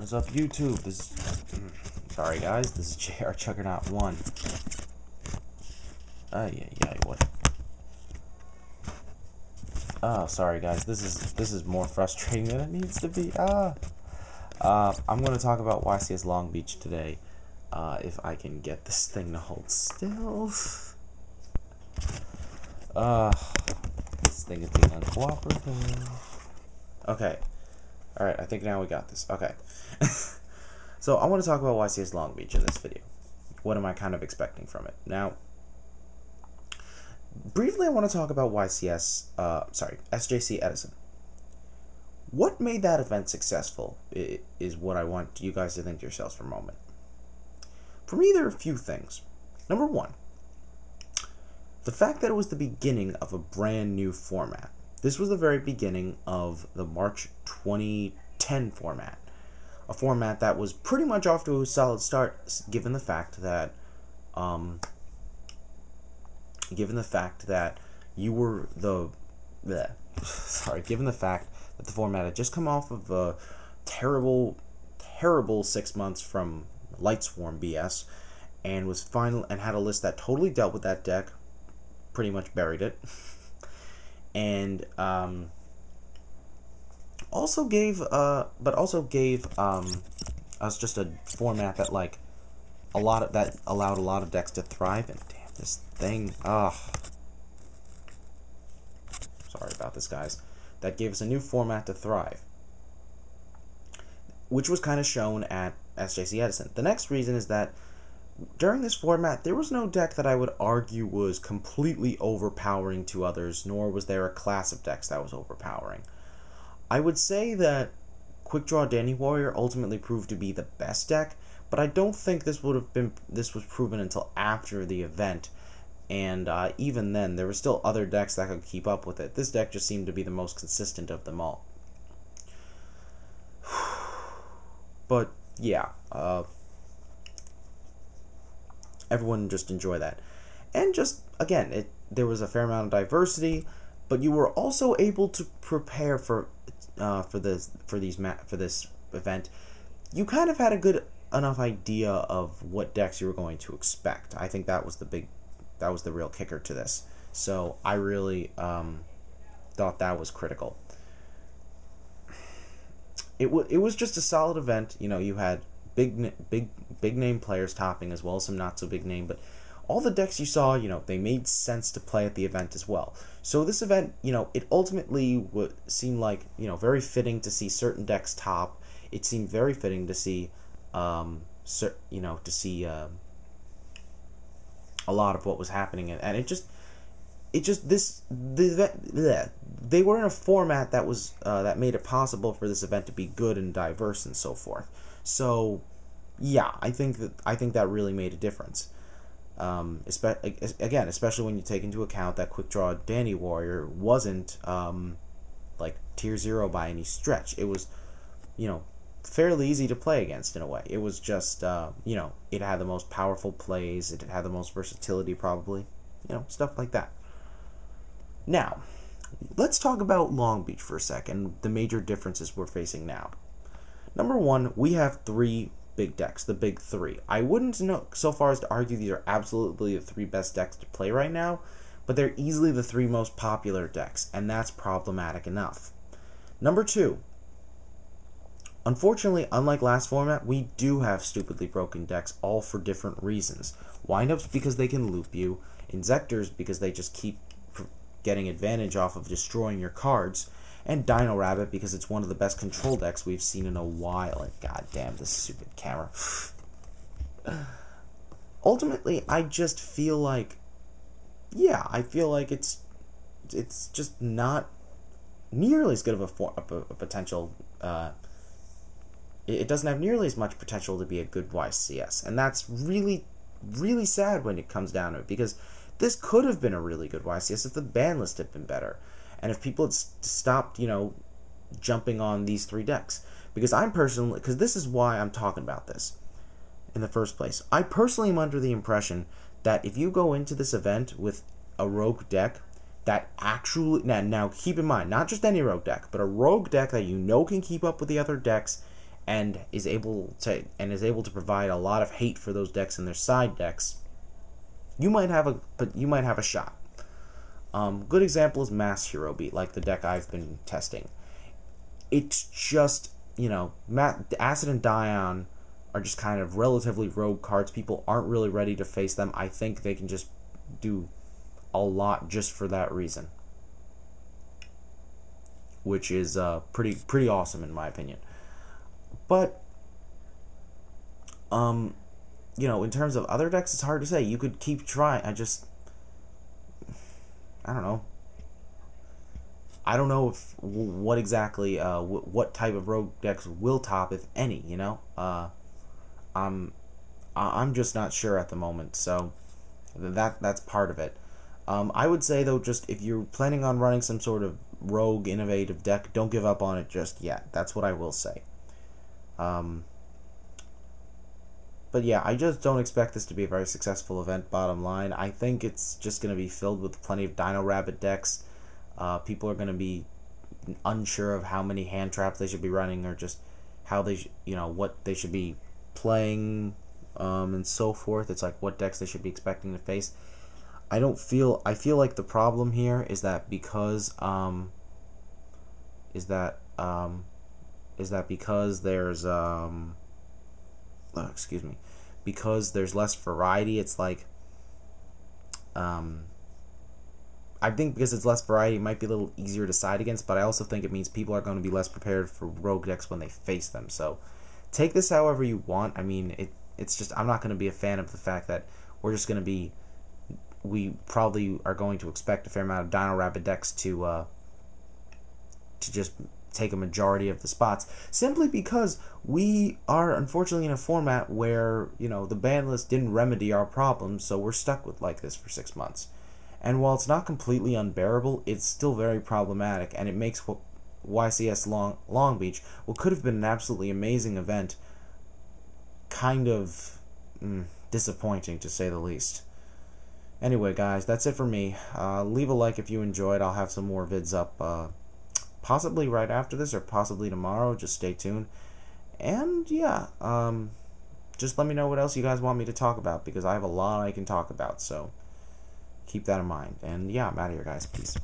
What is up, YouTube? Sorry guys, this is JR Chuggernaut 1. Yeah, what? Oh, sorry guys, this is more frustrating than it needs to be. I'm gonna talk about YCS Long Beach today. If I can get this thing to hold still. This thing is being uncooperative. Okay. Alright, I think now we got this. Okay. So, I want to talk about YCS Long Beach in this video. What am I kind of expecting from it? Now, briefly I want to talk about SJC Edison. What made that event successful is what I want you guys to think to yourselves for a moment. For me, there are a few things. Number one, the fact that it was the beginning of a brand new format. This was the very beginning of the March 2010 format. A format that was pretty much off to a solid start, given the fact that given the fact that the format had just come off of a terrible 6 months from Light Swarm BS, and was had a list that totally dealt with that deck, pretty much buried it, and also gave us just a format that allowed a lot of decks to thrive. And damn, this thing, sorry about this, guys. That gave us a new format to thrive, which was kind of shown at SJC Edison. The next reason is that during this format, there was no deck that I would argue was completely overpowering to others, nor was there a class of decks that was overpowering. I would say that Quick Draw Danny Warrior ultimately proved to be the best deck, but I don't think this was proven until after the event, and even then, there were still other decks that could keep up with it. This deck just seemed to be the most consistent of them all. But yeah, everyone just enjoy that, and just again, there was a fair amount of diversity, but you were also able to prepare for this event. You kind of had a good enough idea of what decks you were going to expect. I think that was the real kicker to this. So I really thought that was critical. It was just a solid event. You know, you had big name players topping, as well as some not so big name, but all the decks you saw, you know, they made sense to play at the event as well. So this event, you know, it ultimately seemed like, you know, very fitting to see certain decks top. It seemed very fitting to see, a lot of what was happening, and they were in a format that was that made it possible for this event to be good and diverse and so forth. So yeah, I think that really made a difference. Especially when you take into account that Quick Draw Danny Warrior wasn't like tier 0 by any stretch. It was, you know, fairly easy to play against in a way. It was just, you know, it had the most powerful plays, it had the most versatility probably, you know, stuff like that. Now, let's talk about Long Beach for a second, the major differences we're facing now. Number one, we have three big decks, the big three. I wouldn't go so far as to argue these are absolutely the three best decks to play right now, but they're easily the three most popular decks, and that's problematic enough. Number two, unfortunately, unlike last format, we do have stupidly broken decks, all for different reasons. Windups because they can loop you, Inzectors because they just keep getting advantage off of destroying your cards, and Dino Rabbit because it's one of the best control decks we've seen in a while. And god damn, this stupid camera. Ultimately, I just feel like, yeah, it's just not nearly as good of a potential. It doesn't have nearly as much potential to be a good YCS, and that's really, really sad when it comes down to it, because this could have been a really good YCS if the ban list had been better, and if people had stopped, you know, jumping on these three decks. Because because this is why I'm talking about this in the first place. I personally am under the impression that if you go into this event with a rogue deck that actually, now keep in mind, not just any rogue deck, but a rogue deck that you know can keep up with the other decks and is able to provide a lot of hate for those decks and their side decks, you might have a shot. Good example is Mass Hero Beat, like the deck I've been testing. It's just, Acid and Dion are just kind of relatively rogue cards. People aren't really ready to face them. I think they can just do a lot just for that reason, which is pretty awesome in my opinion. But in terms of other decks, it's hard to say. You could keep trying. I don't know. I don't know what exactly what type of rogue decks will top, if any. I'm just not sure at the moment. So that's part of it. I would say though, just if you're planning on running some sort of rogue innovative deck, don't give up on it just yet. That's what I will say. But yeah, I just don't expect this to be a very successful event, bottom line. I think it's just going to be filled with plenty of Dino Rabbit decks. People are going to be unsure of how many hand traps they should be running, or just how they what they should be playing, and so forth. It's like what decks they should be expecting to face. I feel like the problem here is that because there's because there's less variety. It's like I think because it's less variety, it might be a little easier to side against, but I also think it means people are going to be less prepared for rogue decks when they face them. So take this however you want. I mean, it's just, I'm not going to be a fan of the fact that we probably are going to expect a fair amount of Dino Rabbit decks to just take a majority of the spots, simply because we are unfortunately in a format where the ban list didn't remedy our problems, so we're stuck with like this for 6 months. And while it's not completely unbearable, it's still very problematic, and it makes YCS Long Beach, what could have been an absolutely amazing event, kind of disappointing, to say the least. Anyway, guys, that's it for me. Leave a like if you enjoyed. I'll have some more vids up, possibly right after this, or possibly tomorrow. Just stay tuned. And yeah, just let me know what else you guys want me to talk about, because I have a lot I can talk about, so keep that in mind. And yeah, I'm out of here, guys. Peace.